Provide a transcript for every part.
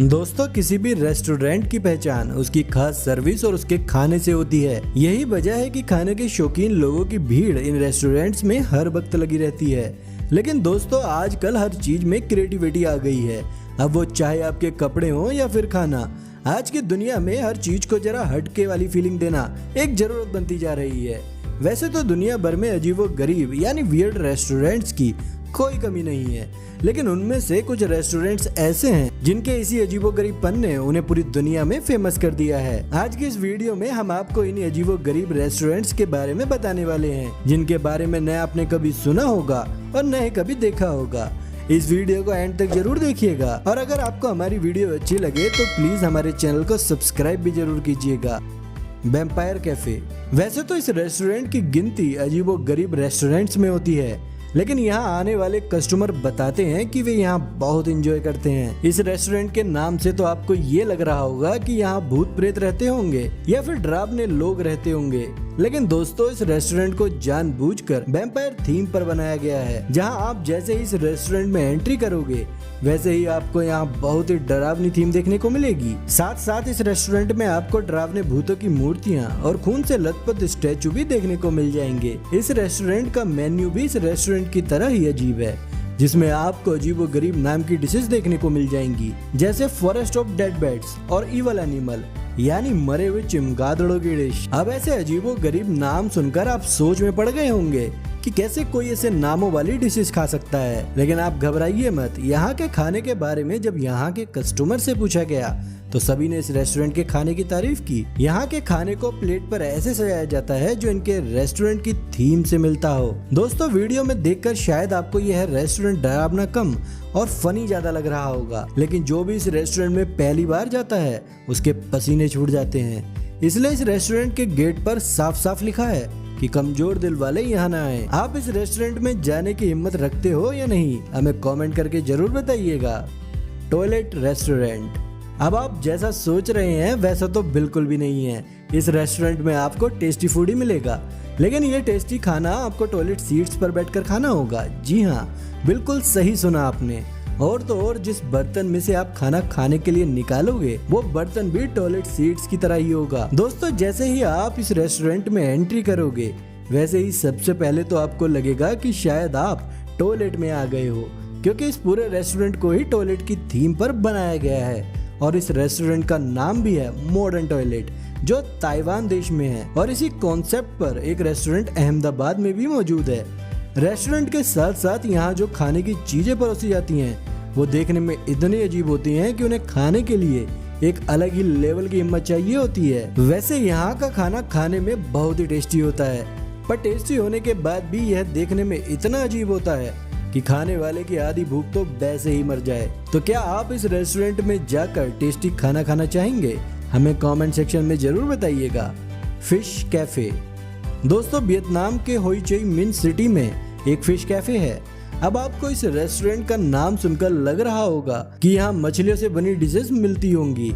दोस्तों, किसी भी रेस्टोरेंट की पहचान उसकी खास सर्विस और उसके खाने से होती है। यही वजह है कि खाने के शौकीन लोगों की भीड़ इन रेस्टोरेंट्स में हर वक्त लगी रहती है। लेकिन दोस्तों, आजकल हर चीज में क्रिएटिविटी आ गई है। अब वो चाहे आपके कपड़े हो या फिर खाना, आज की दुनिया में हर चीज को जरा हटके वाली फीलिंग देना एक जरूरत बनती जा रही है। वैसे तो दुनिया भर में अजीबो-गरीब यानी वियर्ड रेस्टोरेंट्स की कोई कमी नहीं है, लेकिन उनमें से कुछ रेस्टोरेंट्स ऐसे हैं जिनके इसी अजीबो-गरीबपन ने उन्हें पूरी दुनिया में फेमस कर दिया है। आज की इस वीडियो में हम आपको इन अजीबो-गरीब रेस्टोरेंट्स के बारे में बताने वाले हैं, जिनके बारे में न आपने कभी सुना होगा और न ही कभी देखा होगा। इस वीडियो को एंड तक जरूर देखिएगा और अगर आपको हमारी वीडियो अच्छी लगे तो प्लीज हमारे चैनल को सब्सक्राइब भी जरूर कीजिएगा। Vampire cafe. वैसे तो इस रेस्टोरेंट की गिनती अजीबो-गरीब रेस्टोरेंट्स में होती है, लेकिन यहाँ आने वाले कस्टमर बताते हैं कि वे यहाँ बहुत एंजॉय करते हैं। इस रेस्टोरेंट के नाम से तो आपको ये लग रहा होगा कि यहाँ भूत प्रेत रहते होंगे या फिर डरावने लोग रहते होंगे, लेकिन दोस्तों, इस रेस्टोरेंट को जानबूझकर वैम्पायर थीम पर बनाया गया है। जहाँ आप जैसे ही इस रेस्टोरेंट में एंट्री करोगे वैसे ही आपको यहाँ बहुत ही डरावनी थीम देखने को मिलेगी। साथ साथ इस रेस्टोरेंट में आपको डरावने भूतों की मूर्तियाँ और खून से लथपथ स्टैचू भी देखने को मिल जाएंगे। इस रेस्टोरेंट का मेन्यू भी इस रेस्टोरेंट की तरह ही अजीब है, जिसमें आपको अजीबो-गरीब नाम की डिशेस देखने को मिल जाएंगी, जैसे फॉरेस्ट ऑफ डेड बैट्स और इवल एनिमल यानी मरे हुए चमगादड़ों की डिश। अब ऐसे अजीबो-गरीब नाम सुनकर आप सोच में पड़ गए होंगे कि कैसे कोई ऐसे नामों वाली डिशेस खा सकता है, लेकिन आप घबराइए मत। यहाँ के खाने के बारे में जब यहाँ के कस्टमर से पूछा गया तो सभी ने इस रेस्टोरेंट के खाने की तारीफ की। यहाँ के खाने को प्लेट पर ऐसे सजाया जाता है जो इनके रेस्टोरेंट की थीम से मिलता हो। दोस्तों, वीडियो में देखकर शायद आपको यह रेस्टोरेंट डरावना कम और फनी ज्यादा लग रहा होगा, लेकिन जो भी इस रेस्टोरेंट में पहली बार जाता है उसके पसीने छूट जाते हैं। इसलिए इस रेस्टोरेंट के गेट पर साफ साफ लिखा है कि कमजोर दिल वाले यहाँ ना आए। आप इस रेस्टोरेंट में जाने की हिम्मत रखते हो या नहीं, हमें कमेंट करके जरूर बताइएगा। Toilet restaurant. अब आप जैसा सोच रहे हैं वैसा तो बिल्कुल भी नहीं है। इस रेस्टोरेंट में आपको टेस्टी फूड ही मिलेगा, लेकिन ये टेस्टी खाना आपको टॉयलेट सीट्स पर बैठकर खाना होगा। जी हाँ, बिल्कुल सही सुना आपने। और तो और, जिस बर्तन में से आप खाना खाने के लिए निकालोगे वो बर्तन भी टॉयलेट सीट्स की तरह ही होगा। दोस्तों, जैसे ही आप इस रेस्टोरेंट में एंट्री करोगे वैसे ही सबसे पहले तो आपको लगेगा कि शायद आप टॉयलेट में आ गए हो, क्योंकि इस पूरे रेस्टोरेंट को ही टॉयलेट की थीम पर बनाया गया है। और इस रेस्टोरेंट का नाम भी है मॉडर्न टॉयलेट, जो ताइवान देश में है। और इसी कॉन्सेप्ट पर एक रेस्टोरेंट अहमदाबाद में भी मौजूद है। रेस्टोरेंट के साथ साथ यहाँ जो खाने की चीजें परोसी जाती हैं वो देखने में इतनी अजीब होती हैं कि उन्हें खाने के लिए एक अलग ही लेवल की हिम्मत चाहिए होती है। वैसे यहाँ का खाना खाने में बहुत ही टेस्टी होता है, पर टेस्टी होने के बाद भी यह देखने में इतना अजीब होता है कि खाने वाले की आधी भूख तो वैसे ही मर जाए। तो क्या आप इस रेस्टोरेंट में जाकर टेस्टी खाना खाना चाहेंगे? हमें कमेंट सेक्शन में जरूर बताइएगा। Fish cafe. दोस्तों, वियतनाम के होई चई मिन सिटी में एक फिश कैफे है। अब आपको इस रेस्टोरेंट का नाम सुनकर लग रहा होगा कि यहाँ मछलियों से बनी डिशेस मिलती होंगी,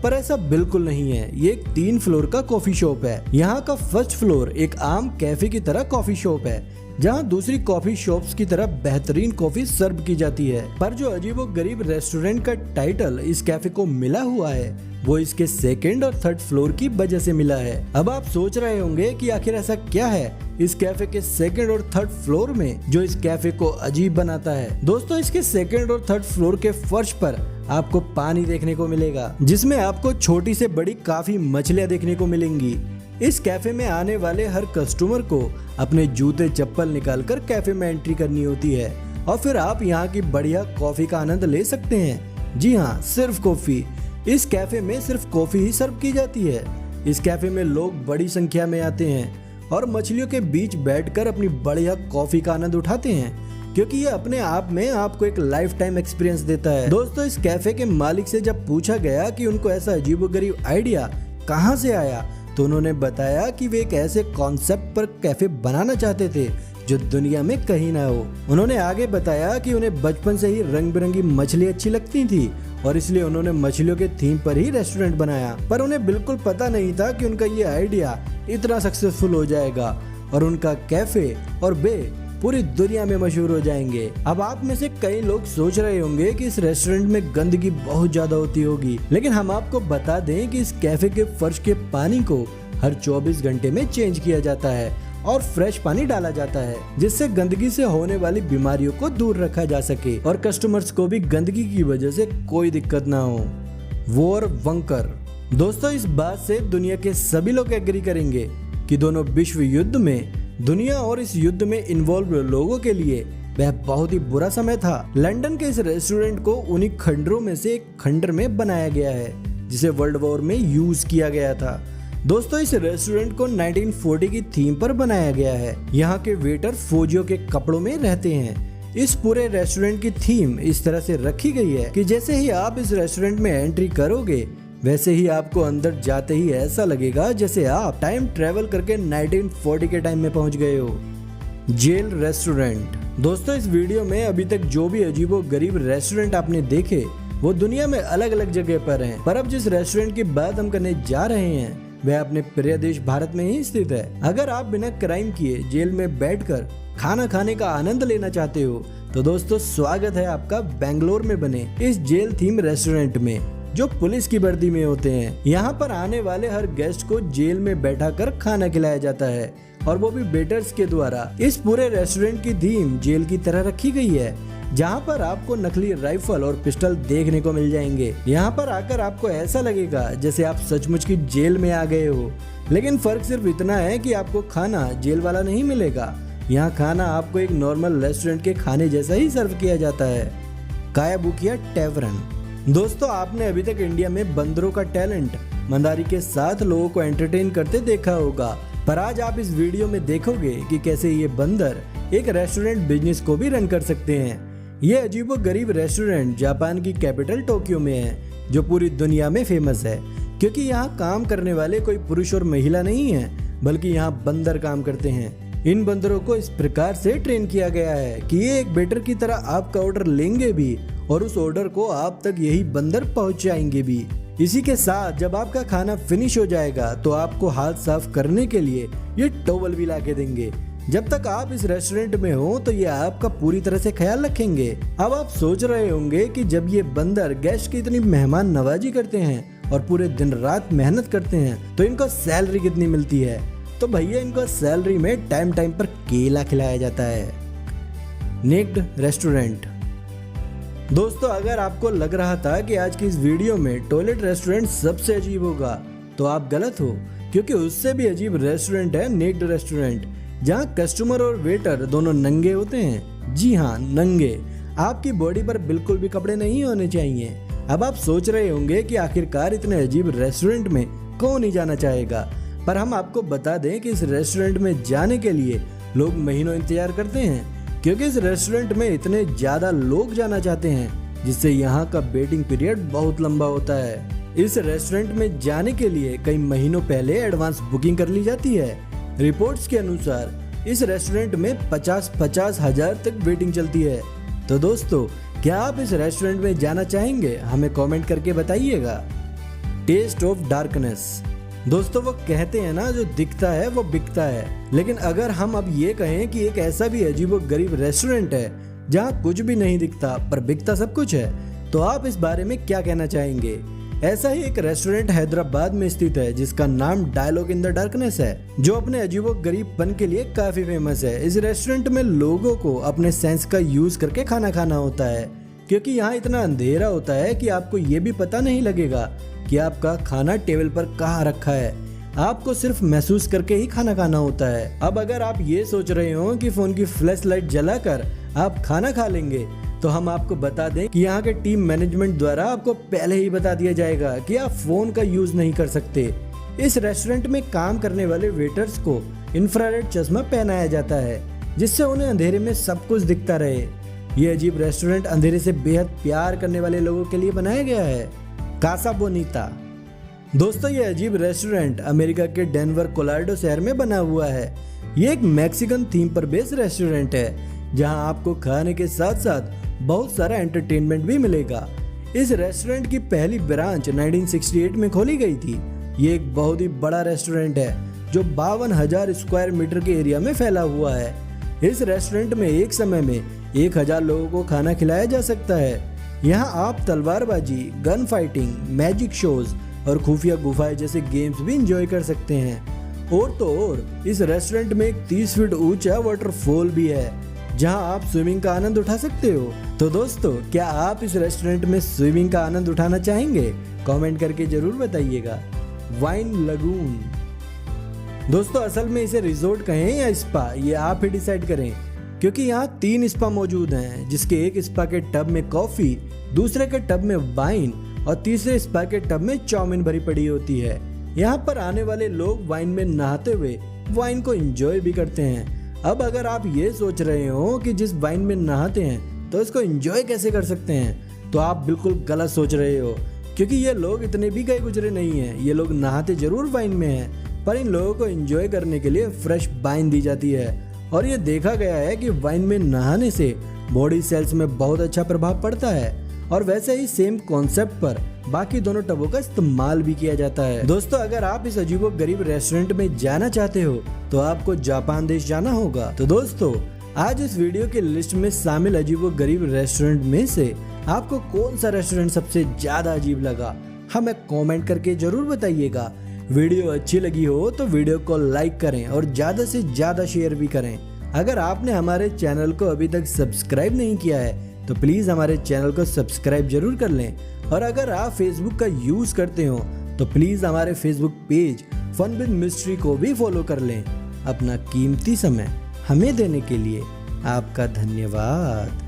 पर ऐसा बिल्कुल नहीं है। ये एक 3 फ्लोर का कॉफी शॉप है। यहाँ का फर्स्ट फ्लोर एक आम कैफे की तरह कॉफी शॉप है, जहाँ दूसरी कॉफी शॉप्स की तरह बेहतरीन कॉफी सर्व की जाती है। पर जो अजीबो-गरीब रेस्टोरेंट का टाइटल इस कैफे को मिला हुआ है वो इसके सेकंड और थर्ड फ्लोर की वजह से मिला है। अब आप सोच रहे होंगे कि आखिर ऐसा क्या है इस कैफे के सेकंड और थर्ड फ्लोर में जो इस कैफे को अजीब बनाता है। दोस्तों, इसके सेकंड और थर्ड फ्लोर के फर्श पर आपको पानी देखने को मिलेगा, जिसमें आपको छोटी से बड़ी काफी मछलियाँ देखने को मिलेंगी। इस कैफे में आने वाले हर कस्टमर को अपने जूते चप्पल निकालकर कैफे में एंट्री करनी होती है और फिर आप यहाँ की बढ़िया कॉफी का आनंद ले सकते हैं। जी हाँ, सिर्फ कॉफी। इस कैफे में सिर्फ कॉफी ही सर्व की जाती है। इस कैफे में लोग बड़ी संख्या में आते हैं और मछलियों के बीच बैठकर अपनी बढ़िया कॉफी का आनंद उठाते हैं, क्योंकि ये अपने आप में आपको एक लाइफ टाइम एक्सपीरियंस देता है। दोस्तों, इस कैफे के मालिक से जब पूछा गया कि उनको ऐसा अजीबोगरीब आइडिया कहाँ से आया तो उन्होंने बताया कि वे एक ऐसे कॉन्सेप्ट पर कैफे बनाना चाहते थे जो दुनिया में कहीं ना हो। उन्होंने आगे बताया कि उन्हें बचपन से ही रंग बिरंगी मछली अच्छी लगती थी और इसलिए उन्होंने मछलियों के थीम पर ही रेस्टोरेंट बनाया। पर उन्हें बिल्कुल पता नहीं था कि उनका ये आइडिया इतना सक्सेसफुल हो जाएगा और उनका कैफे और बे पूरी दुनिया में मशहूर हो जाएंगे। अब आप में से कई लोग सोच रहे होंगे कि इस रेस्टोरेंट में गंदगी बहुत ज्यादा होती होगी, लेकिन हम आपको बता दें कि इस कैफे के फर्श के पानी को हर 24 घंटे में चेंज किया जाता है और फ्रेश पानी डाला जाता है, जिससे गंदगी से होने वाली बीमारियों को दूर रखा जा सके और कस्टमर्स को भी गंदगी की वजह से कोई दिक्कत ना हो। वॉर वंकर। दोस्तों, इस बात से दुनिया के सभी लोग एग्री करेंगे कि दोनों विश्व युद्ध में दुनिया और इस युद्ध में इन्वॉल्व लोगों के लिए वह बहुत ही बुरा समय था। लंदन के इस रेस्टोरेंट को उन्हीं खंडरों में से एक खंडर में बनाया गया है जिसे वर्ल्ड वॉर में यूज किया गया था। दोस्तों, इस रेस्टोरेंट को 1940 की थीम पर बनाया गया है। यहाँ के वेटर फौजियों के कपड़ों में रहते हैं। इस पूरे रेस्टोरेंट की थीम इस तरह से रखी गई है कि जैसे ही आप इस रेस्टोरेंट में एंट्री करोगे, वैसे ही आपको अंदर जाते ही ऐसा लगेगा जैसे आप टाइम ट्रेवल करके 1940 के टाइम में पहुंच गए हो। Jail restaurant. दोस्तों, इस वीडियो में अभी तक जो भी अजीबो गरीब रेस्टोरेंट आपने देखे वो दुनिया में अलग अलग जगह पर हैं, पर अब जिस रेस्टोरेंट की बात हम करने जा रहे हैं वह अपने प्रिय देश भारत में ही स्थित है। अगर आप बिना क्राइम किए जेल में बैठकर खाना खाने का आनंद लेना चाहते हो तो दोस्तों स्वागत है आपका बेंगलोर में बने इस जेल थीम रेस्टोरेंट में, जो पुलिस की वर्दी में होते हैं। यहाँ पर आने वाले हर गेस्ट को जेल में बैठा कर खाना खिलाया जाता है और वो भी वेटर्स के द्वारा। इस पूरे रेस्टोरेंट की थीम जेल की तरह रखी गई है, जहाँ पर आपको नकली राइफल और पिस्टल देखने को मिल जाएंगे। यहाँ पर आकर आपको ऐसा लगेगा जैसे आप सचमुच की जेल में आ गए हो, लेकिन फर्क सिर्फ इतना है कि आपको खाना जेल वाला नहीं मिलेगा। यहाँ खाना आपको एक नॉर्मल रेस्टोरेंट के खाने जैसा ही सर्व किया जाता है। कायाबुकिया टैवरन। दोस्तों, आपने अभी तक इंडिया में बंदरों का टैलेंट मंदारी के साथ लोगों को एंटरटेन करते देखा होगा, पर आज आप इस वीडियो में देखोगे कि कैसे ये बंदर एक रेस्टोरेंट बिजनेस को भी रन कर सकते हैं। ये अजीबो गरीब रेस्टोरेंट जापान की कैपिटल टोक्यो में है, जो पूरी दुनिया में फेमस है, क्योंकि यहाँ काम करने वाले कोई पुरुष और महिला नहीं है, बल्कि यहाँ बंदर काम करते हैं। इन बंदरों को इस प्रकार से ट्रेन किया गया है कि ये एक वेटर की तरह आपका ऑर्डर लेंगे भी और उस ऑर्डर को आप तक यही बंदर पहुंचाएंगे भी। इसी के साथ जब आपका खाना फिनिश हो जाएगा तो आपको हाथ साफ करने के लिए ये टॉवल भी ला के देंगे। जब तक आप इस रेस्टोरेंट में हो तो ये आपका पूरी तरह से ख्याल रखेंगे। अब आप सोच रहे होंगे कि जब ये बंदर गेस्ट की इतनी मेहमान नवाजी करते हैं और पूरे दिन रात मेहनत करते हैं तो इनको सैलरी कितनी मिलती है। तो भैया, इनको सैलरी में टाइम टाइम पर केला खिलाया जाता है। Naked restaurant. दोस्तों, अगर आपको लग रहा था कि आज की इस वीडियो में टॉयलेट रेस्टोरेंट सबसे अजीब होगा तो आप गलत हो, क्योंकि उससे भी अजीब रेस्टोरेंट है नेक्ड रेस्टोरेंट, जहाँ कस्टमर और वेटर दोनों नंगे होते हैं। जी हाँ, नंगे। आपकी बॉडी पर बिल्कुल भी कपड़े नहीं होने चाहिए। अब आप सोच रहे होंगे कि आखिरकार इतने अजीब रेस्टोरेंट में कौन ही जाना चाहेगा, पर हम आपको बता दें कि इस रेस्टोरेंट में जाने के लिए लोग महीनों इंतजार करते हैं, क्योंकि इस रेस्टोरेंट में इतने ज्यादा लोग जाना चाहते हैं, जिससे यहाँ का वेटिंग पीरियड बहुत लंबा होता है। इस रेस्टोरेंट में जाने के लिए कई महीनों पहले एडवांस बुकिंग कर ली जाती है। रिपोर्ट्स के अनुसार इस रेस्टोरेंट में 50 हजार तक वेटिंग चलती है। तो दोस्तों, क्या आप इस रेस्टोरेंट में जाना चाहेंगे? हमें कमेंट करके बताइएगा। Taste of darkness. दोस्तों, वो कहते हैं ना, जो दिखता है वो बिकता है। लेकिन अगर हम अब ये कहें कि एक ऐसा भी अजीबो गरीब रेस्टोरेंट है जहाँ कुछ भी नहीं दिखता पर बिकता सब कुछ है, तो आप इस बारे में क्या कहना चाहेंगे? ऐसा ही एक रेस्टोरेंट हैदराबाद में स्थित है जिसका नाम डायलॉग इन द डार्कनेस है, जो अपने अजीबो गरीबपन के लिए काफी फेमस है। इस रेस्टोरेंट में लोगों को अपने सेंस का यूज करके खाना खाना होता है, क्योंकि यहाँ इतना अंधेरा होता है कि आपको ये भी पता नहीं लगेगा कि आपका खाना टेबल पर कहाँ रखा है। आपको सिर्फ महसूस करके ही खाना खाना होता है। अब अगर आप ये सोच रहे हो कि फोन की फ्लैश लाइट जलाकर आप खाना खा लेंगे, तो हम आपको बता दें कि यहाँ के टीम मैनेजमेंट द्वारा आपको पहले ही बता दिया जाएगा कि आप फोन का यूज नहीं कर सकते। इस रेस्टोरेंट में काम करने वाले वेटर्स को इंफ्रारेड चश्मा पहनाया जाता है, जिससे उन्हें अंधेरे में सब कुछ दिखता रहे। ये अजीब रेस्टोरेंट अंधेरे से बेहद प्यार करने वाले लोगों के लिए बनाया गया है। कासा बोनीता। दोस्तों, ये अजीब रेस्टोरेंट अमेरिका के डेनवर कोलोराडो शहर में बना हुआ है। ये एक मैक्सिकन थीम पर बेस्ड रेस्टोरेंट है, जहां आपको खाने के साथ साथ बहुत सारा एंटरटेनमेंट भी मिलेगा। इस रेस्टोरेंट की पहली ब्रांच 1968 में खोली गई थी। ये एक बहुत ही बड़ा रेस्टोरेंट है जो 52,000 स्क्वायर मीटर के एरिया में फैला हुआ है। इस रेस्टोरेंट में एक समय में 1000 लोगों को खाना खिलाया जा सकता है। यहाँ आप तलवारबाजी, गन फाइटिंग, मैजिक शोज और खुफिया गुफाएं जैसे गेम्स भी एंजॉय कर सकते हैं। और तो और इस रेस्टोरेंट में एक 30 फीट ऊंचा वाटरफॉल भी है जहां आप स्विमिंग का आनंद उठा सकते हो। तो दोस्तों, क्या आप इस रेस्टोरेंट में स्विमिंग का आनंद उठाना चाहेंगे? कमेंट करके जरूर बताइएगा। Wine lagoon. दोस्तों, असल में इसे रिजोर्ट कहें या स्पा, ये आप ही डिसाइड करें, क्योंकि यहाँ 3 स्पा मौजूद हैं, जिसके एक स्पा के टब में कॉफी, दूसरे के टब में वाइन और तीसरे स्पा के टब में चाउमीन भरी पड़ी होती है। यहाँ पर आने वाले लोग वाइन में नहाते हुए वाइन को एंजॉय भी करते हैं। अब अगर आप ये सोच रहे हो कि जिस वाइन में नहाते हैं तो इसको एंजॉय कैसे कर सकते हैं, तो आप बिल्कुल गलत सोच रहे हो, क्योंकि ये लोग इतने भी गए गुजरे नहीं हैं। ये लोग नहाते जरूर वाइन में हैं, पर इन लोगों को एंजॉय करने के लिए फ्रेश वाइन दी जाती है। और ये देखा गया है कि वाइन में नहाने से बॉडी सेल्स में बहुत अच्छा प्रभाव पड़ता है। और वैसे ही सेम कॉन्सेप्ट पर बाकी दोनों टबों का इस्तेमाल भी किया जाता है। दोस्तों, अगर आप इस अजीबोगरीब रेस्टोरेंट में जाना चाहते हो तो आपको जापान देश जाना होगा। तो दोस्तों, आज इस वीडियो की लिस्ट में शामिल अजीबोगरीब रेस्टोरेंट में से आपको कौन सा रेस्टोरेंट सबसे ज्यादा अजीब लगा, हमें कमेंट करके जरूर बताइएगा। वीडियो अच्छी लगी हो तो वीडियो को लाइक करें और ज्यादा से ज्यादा शेयर भी करें। अगर आपने हमारे चैनल को अभी तक सब्सक्राइब नहीं किया है तो प्लीज हमारे चैनल को सब्सक्राइब जरूर कर लें। और अगर आप फेसबुक का यूज करते हो तो प्लीज हमारे Facebook page fun with mystery को भी फॉलो कर लें। अपना कीमती समय हमें देने के लिए आपका धन्यवाद।